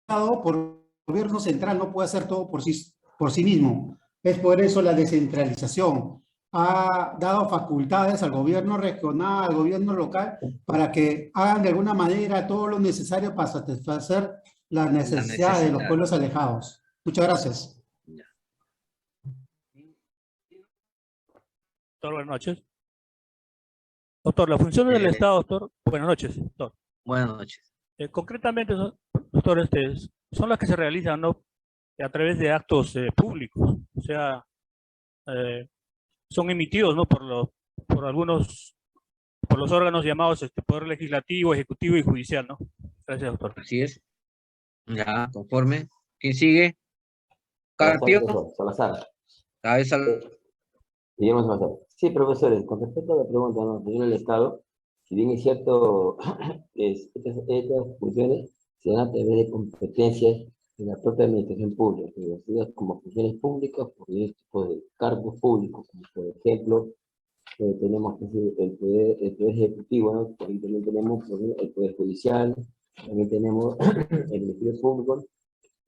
por el gobierno central no puede hacer todo por sí mismo. Es por eso la descentralización ha dado facultades al gobierno regional, al gobierno local, para que hagan de alguna manera todo lo necesario para satisfacer las La necesidades de los necesidad. pueblos alejados. Muchas gracias. Ya. Doctor, buenas noches. Doctor, las funciones del Estado, doctor, buenas noches, doctor. Buenas noches. Concretamente, doctor, son las que se realizan, ¿no?, a través de actos públicos, o sea, son emitidos, ¿no?, por los órganos llamados Poder Legislativo, Ejecutivo y Judicial, ¿no? Gracias, doctor. Así es. Ya, conforme. ¿Quién sigue? Buenas tardes, Carpio. profesor. Salazar. Cabeza. Guillermo Salazar. Sí, profesores, con respecto a la pregunta, ¿no?, que tiene el Estado, si bien es cierto, estas funciones se dan a través de competencias de la propia administración pública, reconocidas como funciones públicas por diversos tipos de cargos públicos, como por ejemplo, tenemos el poder ejecutivo, ¿no? También tenemos por ejemplo, el poder judicial, también tenemos el Ministerio Público,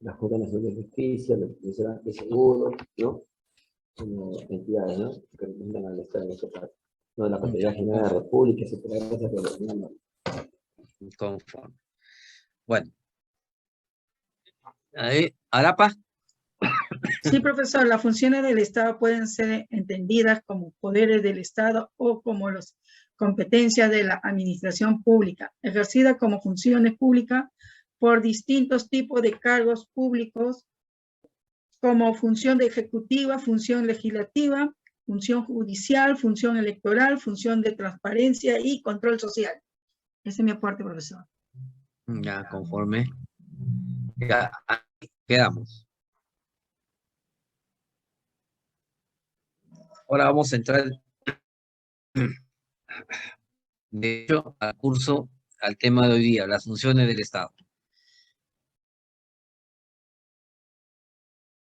la Junta Nacional de Justicia, la Comisión de Seguros, ¿no?, como entidades, ¿no?, que representan al Estado en este caso, no de la Procuraduría General de la República, etcétera. Conforme. Bueno. Ahí, Arapa. Sí, profesor, las funciones del Estado pueden ser entendidas como poderes del Estado o como las competencias de la administración pública, ejercidas como funciones públicas por distintos tipos de cargos públicos, como función de ejecutiva, función legislativa, función judicial, función electoral, función de transparencia y control social. Ese es mi aporte, profesor. Ya, conforme. Ya, ahí quedamos. Ahora vamos a entrar, de hecho, al curso, al tema de hoy día, las funciones del Estado.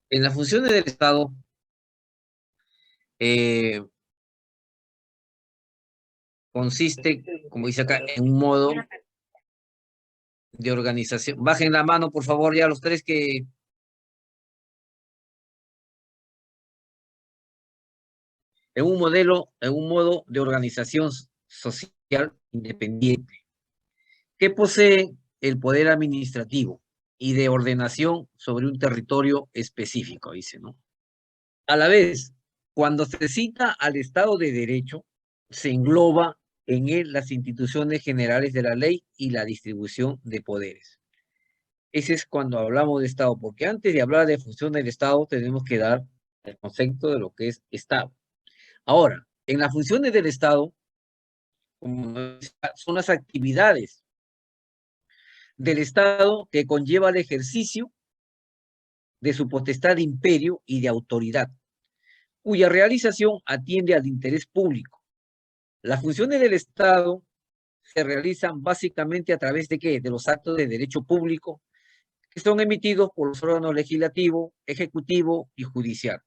En las funciones del Estado, consiste, como dice acá, en un modo de organización. Bajen la mano, por favor, ya los tres que... En un modo de organización social independiente, que posee el poder administrativo y de ordenación sobre un territorio específico, dice, ¿no? A la vez, cuando se cita al Estado de Derecho, se engloba en él las instituciones generales de la ley y la distribución de poderes. Ese es cuando hablamos de Estado, porque antes de hablar de función del Estado, tenemos que dar el concepto de lo que es Estado. Ahora, en las funciones del Estado, son las actividades del Estado que conlleva el ejercicio de su potestad de imperio y de autoridad, cuya realización atiende al interés público. Las funciones del Estado se realizan básicamente a través de ¿qué? De los actos de derecho público que son emitidos por los órganos legislativo, ejecutivo y judicial.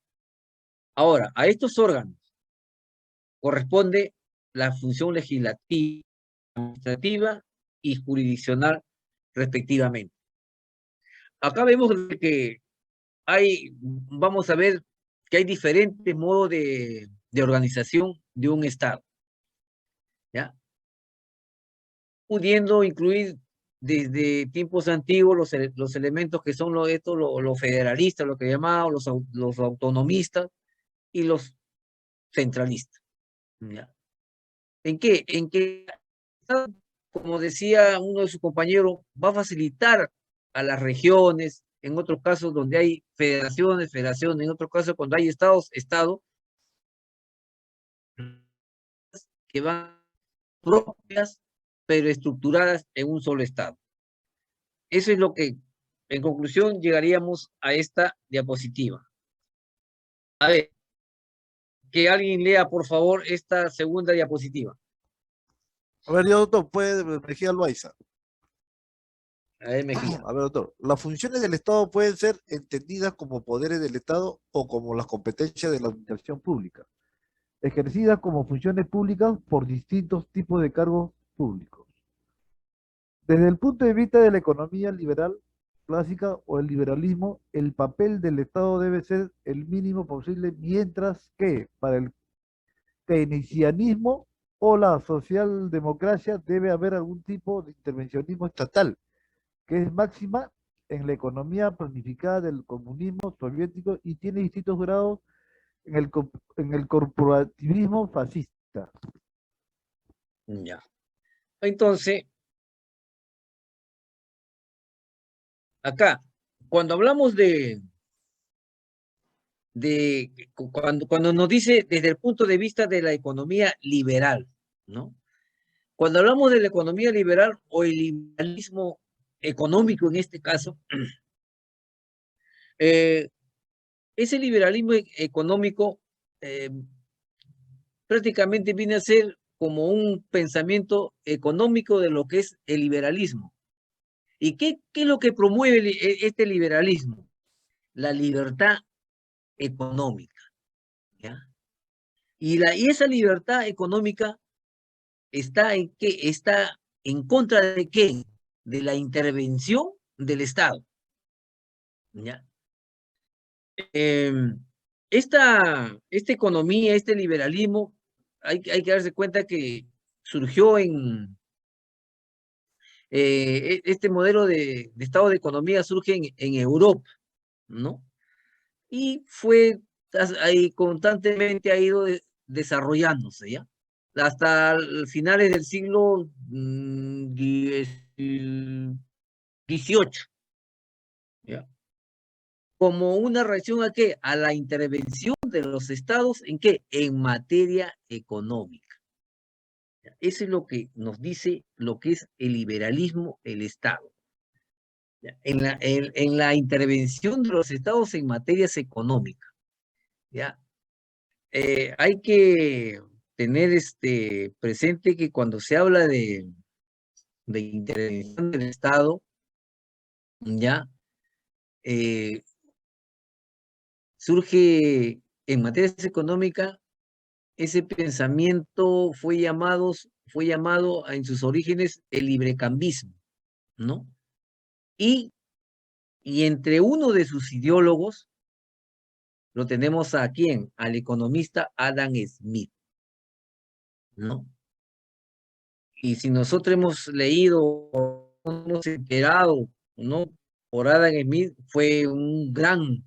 Ahora, a estos órganos corresponde la función legislativa, administrativa y jurisdiccional respectivamente. Acá vemos que vamos a ver que hay diferentes modos de organización de un Estado, ¿ya? Pudiendo incluir desde tiempos antiguos los elementos que son los federalistas, lo que llamamos los autonomistas y los centralistas, ¿ya? ¿En qué? En que, como decía uno de sus compañeros, va a facilitar a las regiones, en otros casos donde hay federaciones, en otros casos cuando hay estados, que van propias, pero estructuradas en un solo estado. Eso es lo que, en conclusión, llegaríamos a esta diapositiva. A ver, que alguien lea, por favor, esta segunda diapositiva. A ver, doctor, puede Mejía Loaiza. A ver, Mejía. A ver, doctor, las funciones del Estado pueden ser entendidas como poderes del Estado o como las competencias de la administración pública, ejercidas como funciones públicas por distintos tipos de cargos públicos. Desde el punto de vista de la economía liberal, clásica o el liberalismo, el papel del Estado debe ser el mínimo posible, mientras que para el keynesianismo o la socialdemocracia debe haber algún tipo de intervencionismo estatal, que es máxima en la economía planificada del comunismo soviético y tiene distintos grados en el corporativismo fascista. Ya. Entonces, acá, cuando hablamos cuando nos dice desde el punto de vista de la economía liberal, ¿no? Cuando hablamos de la economía liberal o el liberalismo económico en este caso, ese liberalismo económico prácticamente viene a ser como un pensamiento económico de lo que es el liberalismo. ¿Y qué es lo que promueve este liberalismo? La libertad económica, ¿ya? Y esa libertad económica está en qué, está en contra de qué, de la intervención del Estado, ¿ya? Esta economía, este liberalismo, hay que darse cuenta que surgió este modelo de estado de economía surge en Europa, ¿no? Y ahí constantemente ha ido desarrollándose, ¿ya? Hasta finales del siglo XVIII, ¿ya? Como una reacción ¿a qué? A la intervención de los estados, ¿en qué? En materia económica. Eso es lo que nos dice lo que es el liberalismo, el Estado. En la intervención de los estados en materias económicas, ¿ya? Hay que tener presente que cuando se habla de intervención del Estado, ¿ya? Surge en materias económicas, ese pensamiento fue llamado en sus orígenes el librecambismo, ¿no? Y entre uno de sus ideólogos, lo tenemos a quién, al economista Adam Smith, ¿no? Y si nosotros hemos leído, hemos enterado, ¿no? Por Adam Smith, fue un gran,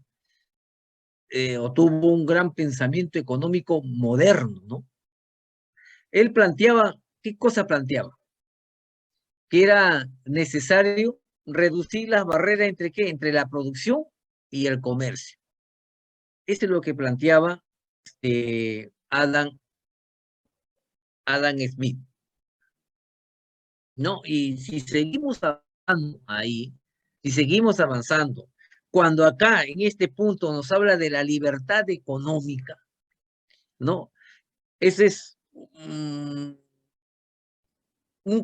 o tuvo un gran pensamiento económico moderno, ¿no? Él planteaba, ¿qué cosa planteaba? Que era necesario reducir las barreras entre qué, entre la producción y el comercio. Eso es lo que planteaba Adam Smith, ¿no? Y si seguimos avanzando ahí, si seguimos avanzando, cuando acá en este punto nos habla de la libertad económica, ¿no? Ese es un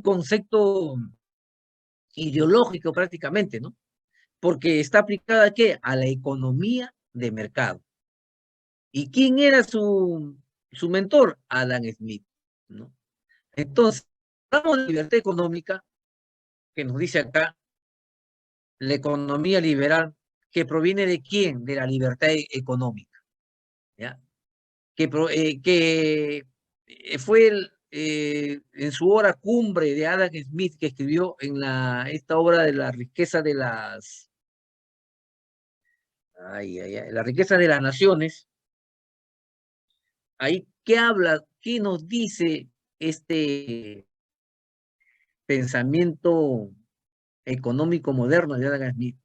concepto ideológico prácticamente, ¿no? Porque está aplicada ¿a qué? A la economía de mercado. ¿Y quién era su mentor? Adam Smith, ¿no? Entonces, hablamos de libertad económica, que nos dice acá, la economía liberal, que proviene de quién? De la libertad económica, ¿ya? Que fue en su obra cumbre de Adam Smith, que escribió en esta obra de la riqueza de las la riqueza de las naciones. Ahí, ¿qué habla? ¿Qué nos dice este pensamiento económico moderno de Adam Smith?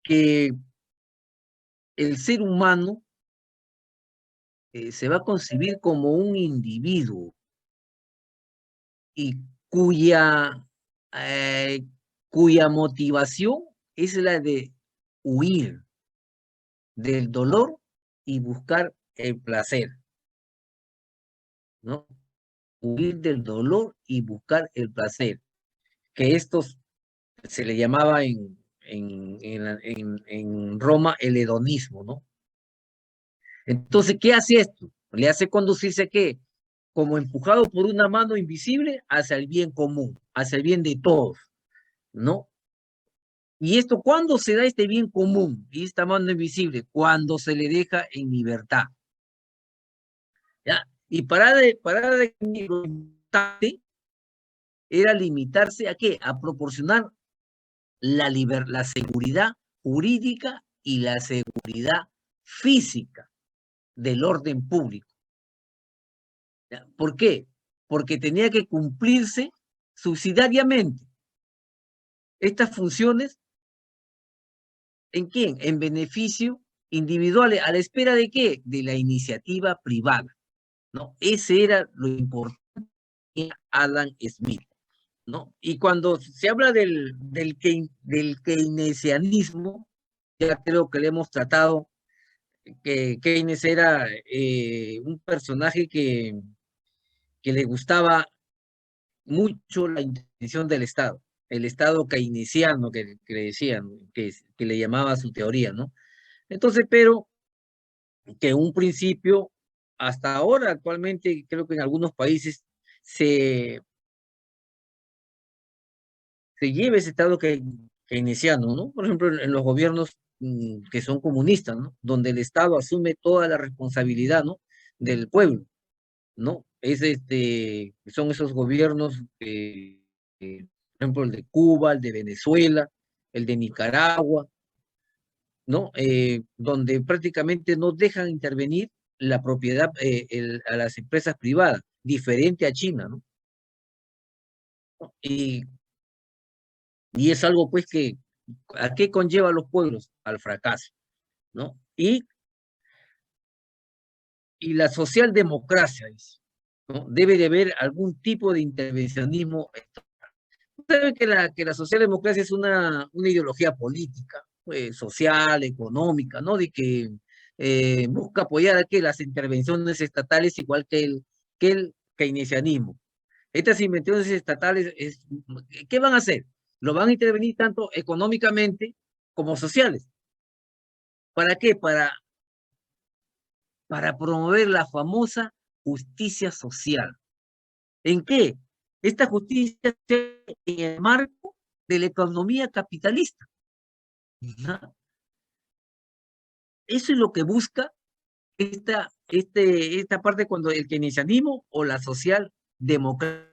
Que el ser humano se va a concebir como un individuo y cuya motivación es la de huir del dolor y buscar el placer, ¿no? Huir del dolor y buscar el placer, que estos se le llamaba en Roma el hedonismo, ¿no? Entonces, ¿qué hace esto? Le hace conducirse a qué? Como empujado por una mano invisible hacia el bien común, hacia el bien de todos, ¿no? ¿Y esto cuándo se da este bien común y esta mano invisible? Cuando se le deja en libertad. ¿Ya? Y para de lo importante era limitarse a qué? A proporcionar la seguridad jurídica y la seguridad física del orden público. ¿Ya? ¿Por qué? Porque tenía que cumplirse subsidiariamente estas funciones. ¿En quién? En beneficio individual, ¿a la espera de qué? De la iniciativa privada, ¿no? Ese era lo importante de Adam Smith, ¿no? Y cuando se habla del keynesianismo, ya creo que le hemos tratado, que Keynes era un personaje que le gustaba mucho la intención del Estado, el Estado keynesiano que le decían, que le llamaba su teoría, ¿no? Entonces, pero que un principio, hasta ahora, actualmente, creo que en algunos países se lleva ese Estado keynesiano, ¿no? Por ejemplo, en los gobiernos que son comunistas, ¿no? Donde el Estado asume toda la responsabilidad, ¿no? Del pueblo, ¿no? Son esos gobiernos, por ejemplo, el de Cuba, el de Venezuela, el de Nicaragua, ¿no? Donde prácticamente no dejan intervenir la propiedad a las empresas privadas, diferente a China, ¿no? Y es algo, pues, que ¿a qué conlleva a los pueblos? Al fracaso, ¿no? Y la socialdemocracia, ¿no? Debe de haber algún tipo de intervencionismo. Sabe que la socialdemocracia es una ideología política, social, económica, ¿no? De que busca apoyar a que las intervenciones estatales igual que el keynesianismo. Estas intervenciones estatales, ¿qué van a hacer? Lo van a intervenir tanto económicamente como sociales. ¿Para qué? Para promover la famosa justicia social. ¿En qué? Esta justicia en el marco de la economía capitalista. ¿No? Eso es lo que busca esta parte cuando el keynesianismo o la socialdemocracia,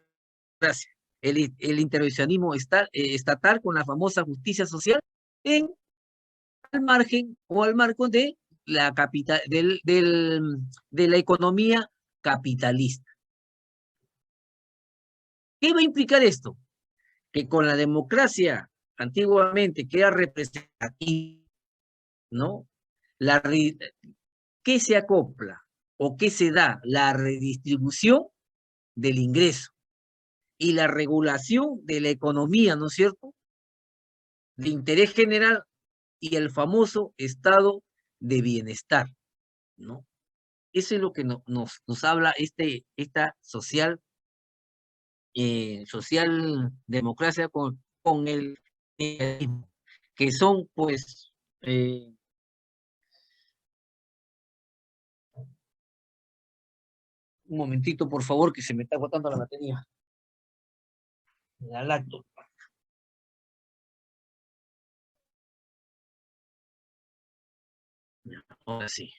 el intervencionismo estatal con la famosa justicia social al margen o al marco de la de la economía capitalista. ¿Qué va a implicar esto? Que con la democracia antiguamente que era representativa, ¿no? ¿Qué se acopla o qué se da? La redistribución del ingreso y la regulación de la economía, ¿no es cierto? De interés general y el famoso estado de bienestar, ¿no? Eso es lo que nos habla esta socialdemocracia con el que son, pues, un momentito, por favor, que se me está agotando la batería. La laptop. Ahora sí.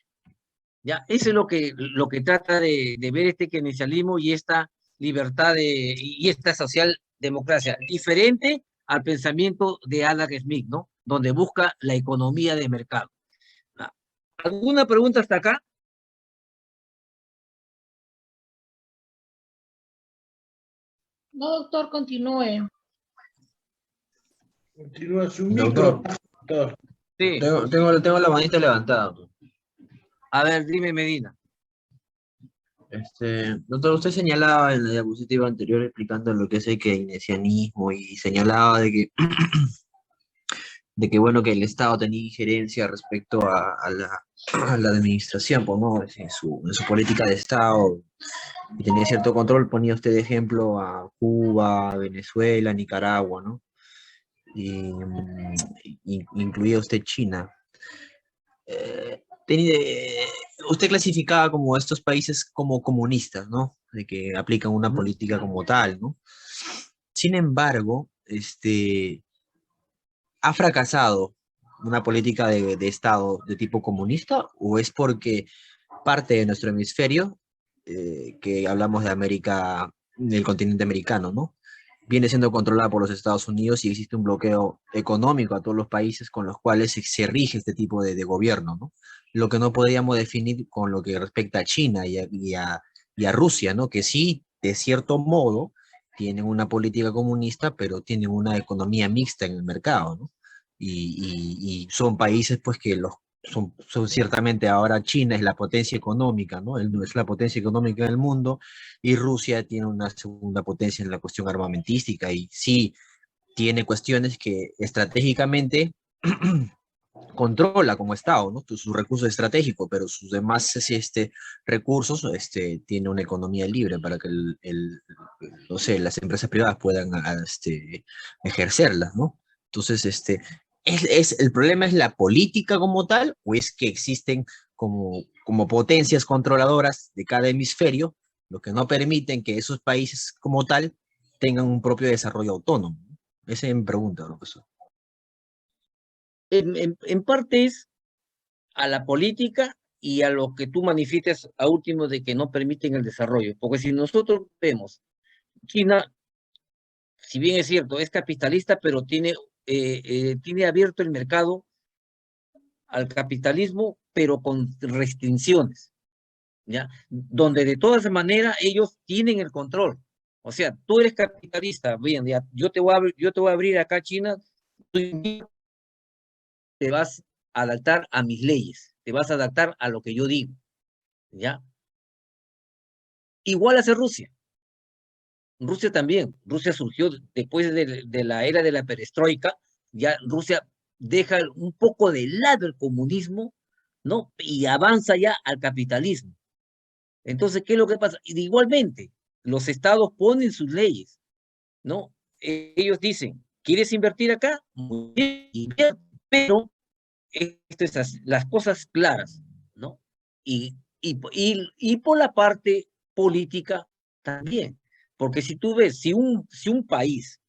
Ya, eso es lo que trata de ver este keynesianismo y esta libertad y esta socialdemocracia, diferente al pensamiento de Adam Smith, ¿no? Donde busca la economía de mercado. ¿Alguna pregunta hasta acá? No, doctor, continúe. Continúa su Doctor. micro, doctor. Sí. Tengo la manita levantada, doctor. A ver, dime, Medina. Doctor, usted señalaba en la diapositiva anterior explicando lo que es el keynesianismo y señalaba de que bueno, que el Estado tenía injerencia respecto a la administración, pues, ¿no? En su política de Estado, y tenía cierto control. Ponía usted de ejemplo a Cuba, Venezuela, Nicaragua, ¿no? Y incluía usted China. Usted clasificaba como estos países como comunistas, ¿no? De que aplican una política como tal, ¿no? Sin embargo, ¿ha fracasado una política de Estado de tipo comunista o es porque parte de nuestro hemisferio, que hablamos de América, del continente americano, ¿no? Viene siendo controlada por los Estados Unidos y existe un bloqueo económico a todos los países con los cuales se rige este tipo de gobierno, ¿no? Lo que no podríamos definir con lo que respecta a China y a Rusia, ¿no? Que sí, de cierto modo, tienen una política comunista, pero tienen una economía mixta en el mercado, ¿no? Y son países, pues, que son ciertamente ahora China es la potencia económica, ¿no? Es la potencia económica del mundo y Rusia tiene una segunda potencia en la cuestión armamentística y sí tiene cuestiones que estratégicamente controla como Estado, ¿no? Sus recursos estratégicos, pero sus demás recursos tiene una economía libre para que no sé, las empresas privadas puedan ejercerlas, ¿no? Entonces, ¿el problema es la política como tal o es que existen como potencias controladoras de cada hemisferio, lo que no permiten que esos países como tal tengan un propio desarrollo autónomo? Esa es mi pregunta, profesor. En parte es a la política y a lo que tú manifiestas a último de que no permiten el desarrollo. Porque si nosotros vemos, China, si bien es cierto, es capitalista, pero tiene abierto el mercado al capitalismo, pero con restricciones, ¿ya? Donde de todas maneras ellos tienen el control. O sea, tú eres capitalista, bien, ya, yo te voy a abrir acá China, tú te vas a adaptar a mis leyes, te vas a adaptar a lo que yo digo, ¿ya? Igual hace Rusia. Rusia también. Rusia surgió después de la era de la perestroika, ya Rusia deja un poco de lado el comunismo, ¿no? Y avanza ya al capitalismo. Entonces, ¿qué es lo que pasa? Y igualmente, los estados ponen sus leyes, ¿no? Ellos dicen, ¿quieres invertir acá? Muy bien, invierte, pero esto es las cosas claras, ¿no? Y por la parte política también, porque si tú ves, si un país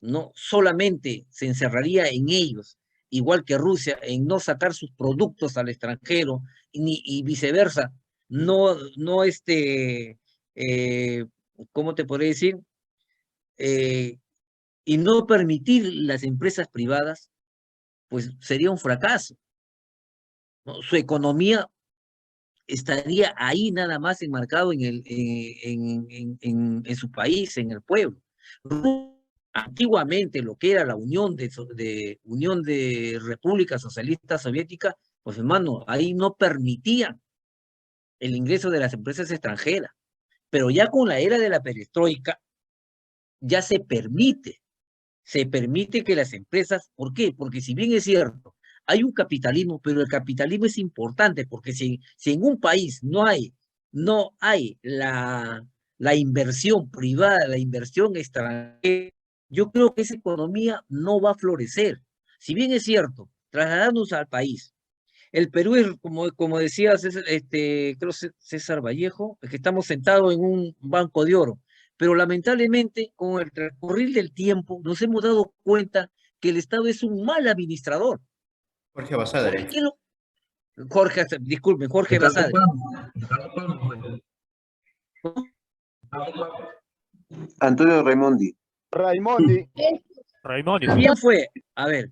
no solamente se encerraría en ellos, igual que Rusia, en no sacar sus productos al extranjero, y viceversa, no ¿cómo te podría decir? Y no permitir las empresas privadas, pues sería un fracaso, ¿no? Su economía estaría ahí nada más enmarcado en su país, en el pueblo. Antiguamente lo que era la Unión de Repúblicas Socialistas Soviéticas, pues hermano, ahí no permitían el ingreso de las empresas extranjeras, pero ya con la era de la perestroika ya se permite que las empresas, ¿por qué? Porque si bien es cierto, hay un capitalismo, pero el capitalismo es importante, porque si en un país no hay la inversión privada, la inversión extranjera, yo creo que esa economía no va a florecer. Si bien es cierto, trasladarnos al país, el Perú es, como decía creo César Vallejo, es que estamos sentados en un banco de oro, pero lamentablemente con el transcurrir del tiempo nos hemos dado cuenta que el Estado es un mal administrador. Jorge ¿Por Basadre. qué lo? Jorge, disculpen, Jorge Basadre. Antonio Raimondi. Raimondi. Raimondi. ¿Quién fue? A ver,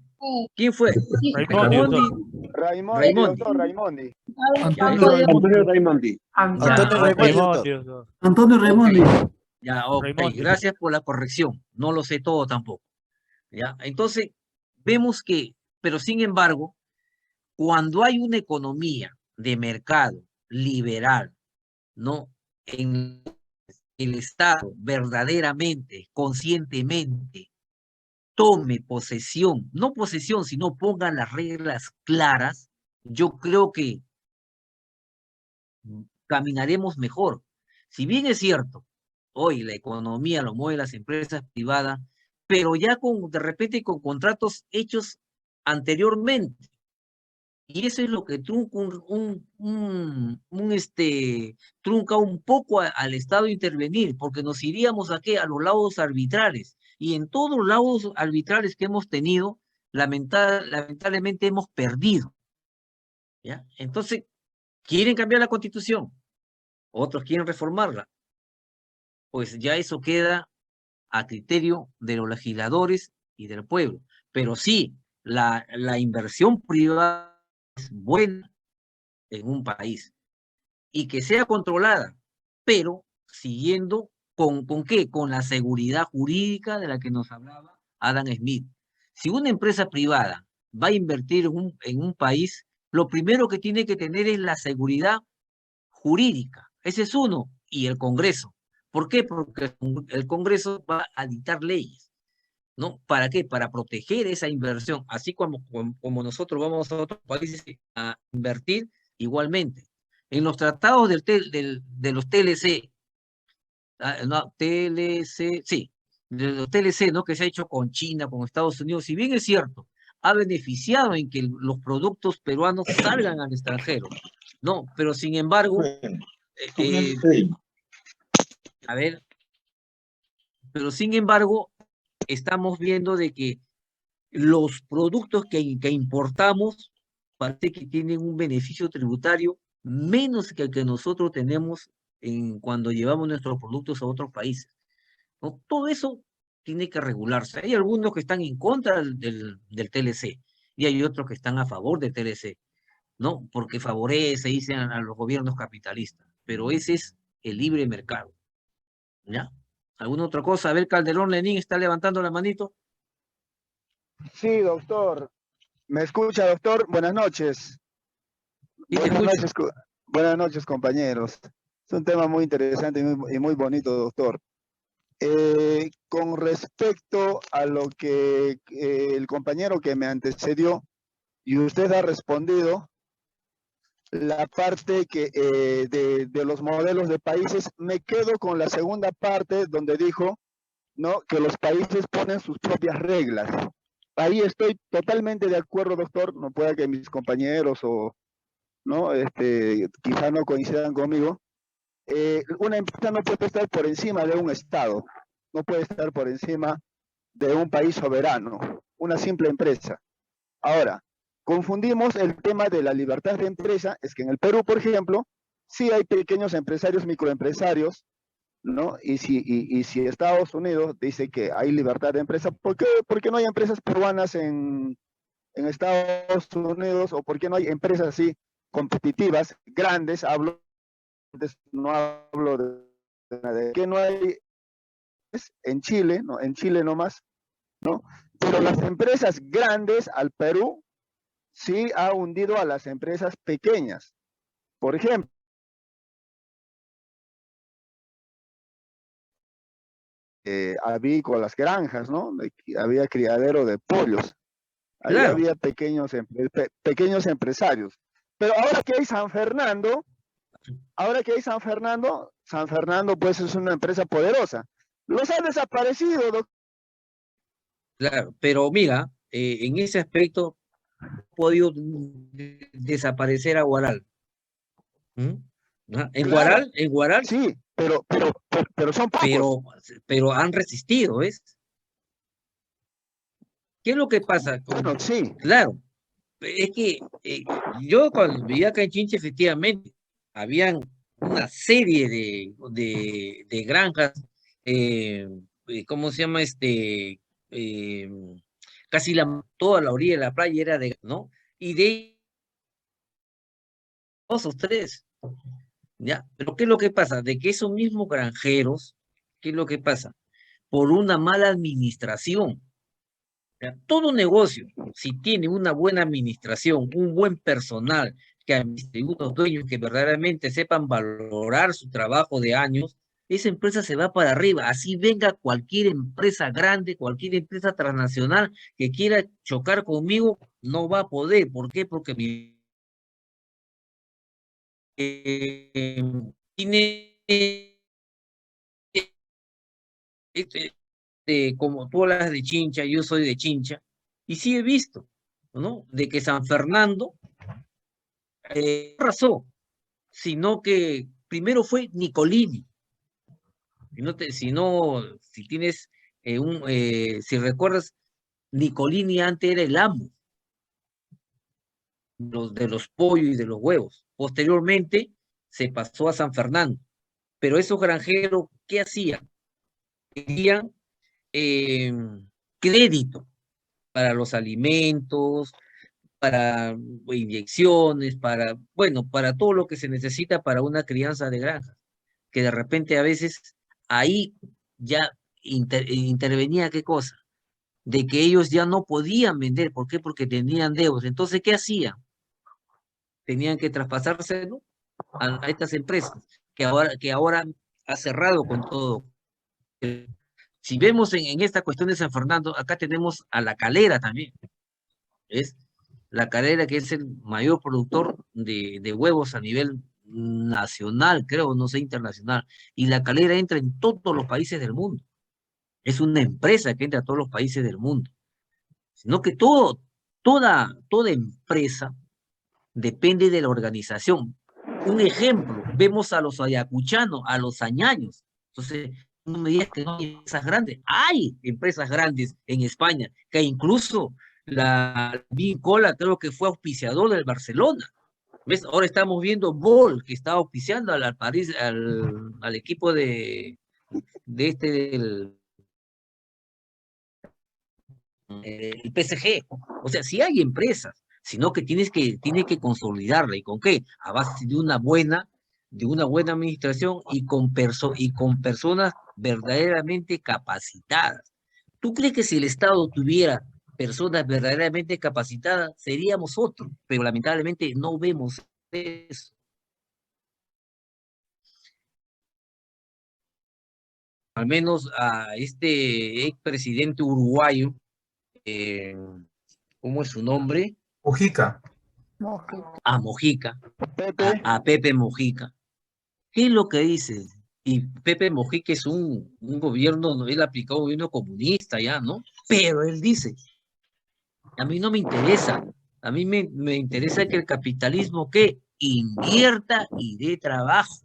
¿quién fue? Raimondi, doctor. Raimondi, doctor Raimondi. Antonio Raimondi. Antonio Raimondi, doctor. Raimondi, doctor. Antonio Raimondi. Ya, ok, Raimondi. gracias por la corrección. No lo sé todo tampoco. ¿Ya? Entonces, vemos que, pero sin embargo, cuando hay una economía de mercado liberal, ¿no? En el Estado verdaderamente, conscientemente, tome posesión, no posesión, sino ponga las reglas claras, yo creo que caminaremos mejor. Si bien es cierto, hoy la economía lo mueven las empresas privadas, pero ya de repente con contratos hechos anteriormente. Y eso es lo que trunca trunca un poco al Estado intervenir, porque nos iríamos a ¿qué? A los lados arbitrales. Y en todos los laudos arbitrales que hemos tenido, lamentablemente hemos perdido. ¿Ya? Entonces, quieren cambiar la Constitución, otros quieren reformarla. Pues ya eso queda a criterio de los legisladores y del pueblo. Pero sí, la inversión privada es buena en un país y que sea controlada, pero siguiendo ¿con qué? Con la seguridad jurídica de la que nos hablaba Adam Smith. Si una empresa privada va a invertir en un país, lo primero que tiene que tener es la seguridad jurídica. Ese es uno. Y el Congreso. ¿Por qué? Porque el Congreso va a dictar leyes, ¿no? ¿Para qué? Para proteger esa inversión. Así como nosotros vamos a otros países a invertir, igualmente. En los tratados de los TLC, no, TLC, sí, de los TLC, ¿no? Que se ha hecho con China, con Estados Unidos, si bien es cierto, ha beneficiado en que los productos peruanos salgan al extranjero, ¿no? Pero sin embargo, a ver, pero sin embargo, estamos viendo de que los productos que importamos parece que tienen un beneficio tributario menos que el que nosotros tenemos cuando llevamos nuestros productos a otros países, ¿no? Todo eso tiene que regularse. Hay algunos que están en contra del TLC y hay otros que están a favor del TLC, ¿no? Porque favorece, dicen a los gobiernos capitalistas, pero ese es el libre mercado, ¿ya? ¿Alguna otra cosa? A ver, Calderón Lenín está levantando la manito. Sí, doctor. ¿Me escucha, doctor? Buenas noches. Sí, te escucho. Buenas noches, compañeros. Es un tema muy interesante y muy bonito, doctor. Con respecto a lo que el compañero que me antecedió y usted ha respondido, la parte que, de los modelos de países, me quedo con la segunda parte donde dijo, ¿no?, que los países ponen sus propias reglas. Ahí estoy totalmente de acuerdo, doctor. No pueda que mis compañeros o no, quizá no coincidan conmigo. Una empresa no puede estar por encima de un Estado, no puede estar por encima de un país soberano, una simple empresa. Ahora, confundimos el tema de la libertad de empresa. Es que en el Perú, por ejemplo, sí hay pequeños empresarios, microempresarios, ¿no? Y si Estados Unidos dice que hay libertad de empresa, ¿por qué no hay empresas peruanas en Estados Unidos? ¿O por qué no hay empresas así competitivas, grandes? No hablo de que no hay en Chile, ¿no? En Chile nomás, ¿no? Pero las empresas grandes al Perú sí ha hundido a las empresas pequeñas. Por ejemplo, avícolas, granjas, ¿no? Había criadero de pollos. Ahí Claro. había pequeños empresarios. Pero ahora que hay San Fernando, San Fernando pues es una empresa poderosa. Los han desaparecido, doctor. Claro, pero mira, en ese aspecto ha podido desaparecer a Guaral. ¿Mm? ¿Ah? Claro. En Guaral, Sí, pero son pocos. pero han resistido, ¿ves? ¿Qué es lo que pasa? Bueno, sí. Claro, es que yo cuando vivía acá en Chincha, efectivamente, habían una serie de granjas, ¿cómo se llama? Eh, Casi toda la orilla de la playa era ¿no? Y de dos o tres, ¿ya? Pero ¿qué es lo que pasa? De que esos mismos granjeros, ¿qué es lo que pasa? Por una mala administración. ¿Ya? Todo negocio, si tiene una buena administración, un buen personal, que administre, unos dueños que verdaderamente sepan valorar su trabajo de años, esa empresa se va para arriba. Así venga cualquier empresa grande, cualquier empresa transnacional que quiera chocar conmigo, no va a poder. ¿Por qué? Porque tiene como tú hablas de Chincha, yo soy de Chincha, y sí he visto, ¿no? De que San Fernando no arrasó, sino que primero fue Nicolini. Si tienes si recuerdas, Nicolini antes era el amo de los pollos y de los huevos. Posteriormente se pasó a San Fernando. Pero esos granjeros, ¿qué hacían? Pedían crédito para los alimentos, para inyecciones, para todo lo que se necesita para una crianza de granja, que de repente a veces ahí ya intervenía ¿qué cosa? De que ellos ya no podían vender. ¿Por qué? Porque tenían deudas. Entonces, ¿qué hacían? Tenían que traspasárselo a estas empresas, que ahora ha cerrado con todo. Si vemos en esta cuestión de San Fernando, acá tenemos a La Calera también. ¿Ves? La Calera, que es el mayor productor de huevos a nivel nacional, creo, no sé, internacional. Y La Calera entra en todos los países del mundo. Es una empresa que entra a todos los países del mundo. Sino que toda empresa depende de la organización. Un ejemplo, vemos a los ayacuchanos, a los añaños. Entonces, no me digas que no hay empresas grandes. Hay empresas grandes en España, que incluso la Vincola creo que fue auspiciador del Barcelona. ¿Ves? Ahora estamos viendo Ball, que está auspiciando al París, al equipo del el PSG. O sea, sí hay empresas, sino que tienes que consolidarla. ¿Y con qué? A base de una buena administración y con personas verdaderamente capacitadas. ¿Tú crees que si el Estado tuviera personas verdaderamente capacitadas, seríamos otros? Pero lamentablemente no vemos eso. Al menos a este expresidente uruguayo, ¿cómo es su nombre? Mujica. A Mojica, Pepe, a Pepe Mojica. ¿Qué es lo que dice? Y Pepe Mojica es un gobierno, ¿no? Él aplicó un gobierno comunista ya, ¿no? Pero él dice, a mí no me interesa, a mí me interesa que el capitalismo que invierta y dé trabajo,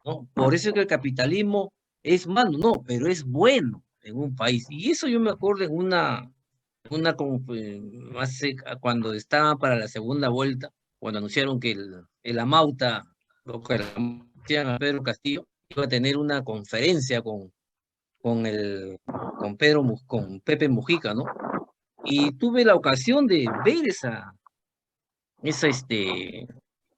¿no? Por eso es que el capitalismo es malo, no, pero es bueno en un país. Y eso yo me acuerdo en una como cuando estaban para la segunda vuelta, cuando anunciaron que el Amauta, lo que anunciaban a Pedro Castillo, iba a tener una conferencia con Pepe Mujica, ¿no? Y tuve la ocasión de ver esa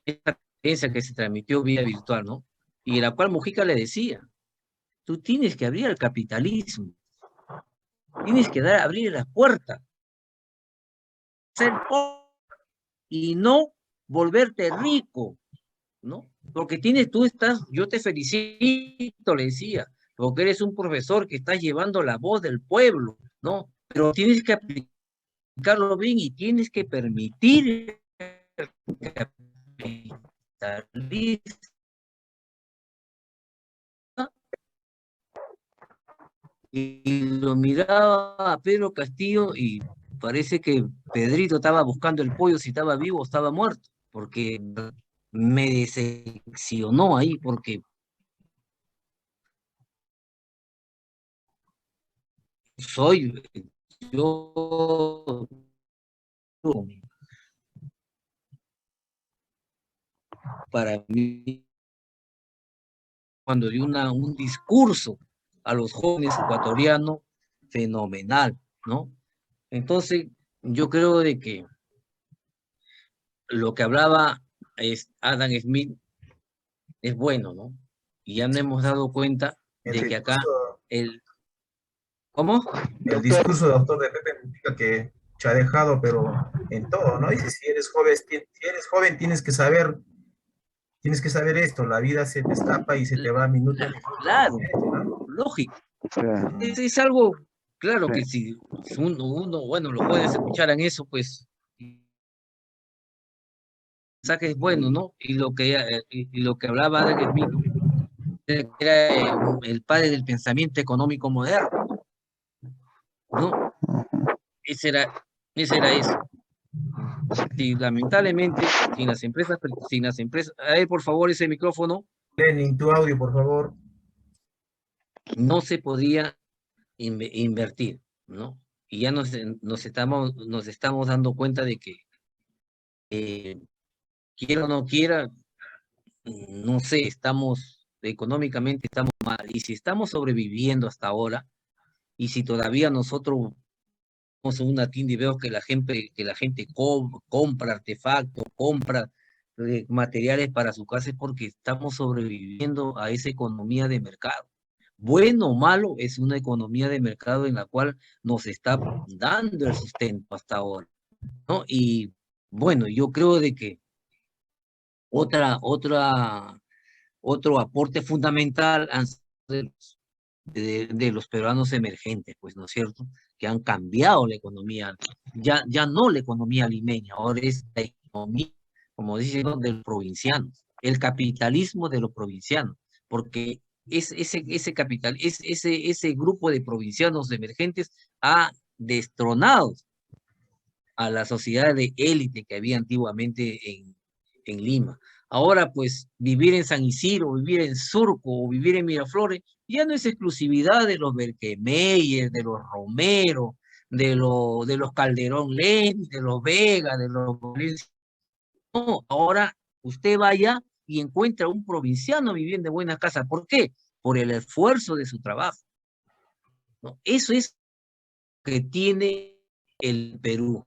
conferencia que se transmitió vía virtual, ¿no? Y en la cual Mujica le decía, tú tienes que abrir el capitalismo, tienes que abrir las puertas, ser pobre y no volverte rico, ¿no? Porque yo te felicito, le decía, porque eres un profesor que estás llevando la voz del pueblo, ¿no? Pero tienes que aplicarlo bien y tienes que permitir el capitalismo. Y lo miraba a Pedro Castillo y parece que Pedrito estaba buscando el pollo si estaba vivo o estaba muerto, porque me decepcionó ahí, porque yo para mí, cuando dio un discurso a los jóvenes ecuatorianos, fenomenal, ¿no? Entonces, yo creo de que lo que hablaba Adam Smith es bueno, ¿no? Y ya nos hemos dado cuenta de que acá ¿Cómo? El discurso de autor de Pepe Mujica que te ha dejado, pero en todo, ¿no? Dice, si eres joven tienes que saber esto, la vida se te escapa y se te va minuto a minuto. Claro, lógico. Es algo, claro que si uno, bueno, lo puedes escuchar en eso, pues, mensaje es bueno, ¿no? Y lo que hablaba de Smith, era el padre del pensamiento económico moderno, ¿no? Ese era eso. Sí, lamentablemente, sin las empresas, a ver, por favor, ese micrófono. Lenin, tu audio, por favor. No se podía invertir, ¿no? Y ya nos estamos dando cuenta de que, quiera o no quiera, no sé, económicamente estamos mal. Y si estamos sobreviviendo hasta ahora, y si todavía nosotros vamos a una tienda y veo que la gente compra artefactos, compra materiales para su casa, es porque estamos sobreviviendo a esa economía de mercado. Bueno o malo, es una economía de mercado en la cual nos está dando el sustento hasta ahora, ¿no? Y bueno, yo creo de que otro aporte fundamental han sido de los peruanos emergentes, pues, ¿no es cierto? Que han cambiado la economía, ya no la economía limeña, ahora es la economía, como dicen, ¿no?, de los provincianos, el capitalismo de los provincianos, porque ese grupo de provincianos emergentes ha destronado a la sociedad de élite que había antiguamente en Lima. Ahora, pues, vivir en San Isidro, vivir en Surco o vivir en Miraflores, ya no es exclusividad de los Berkemeyer, de los Romero, de los Calderón Lens, de los Vega, de los... No, ahora usted vaya y encuentra un provinciano viviendo en buena casa. ¿Por qué? Por el esfuerzo de su trabajo, ¿no? Eso es lo que tiene el Perú.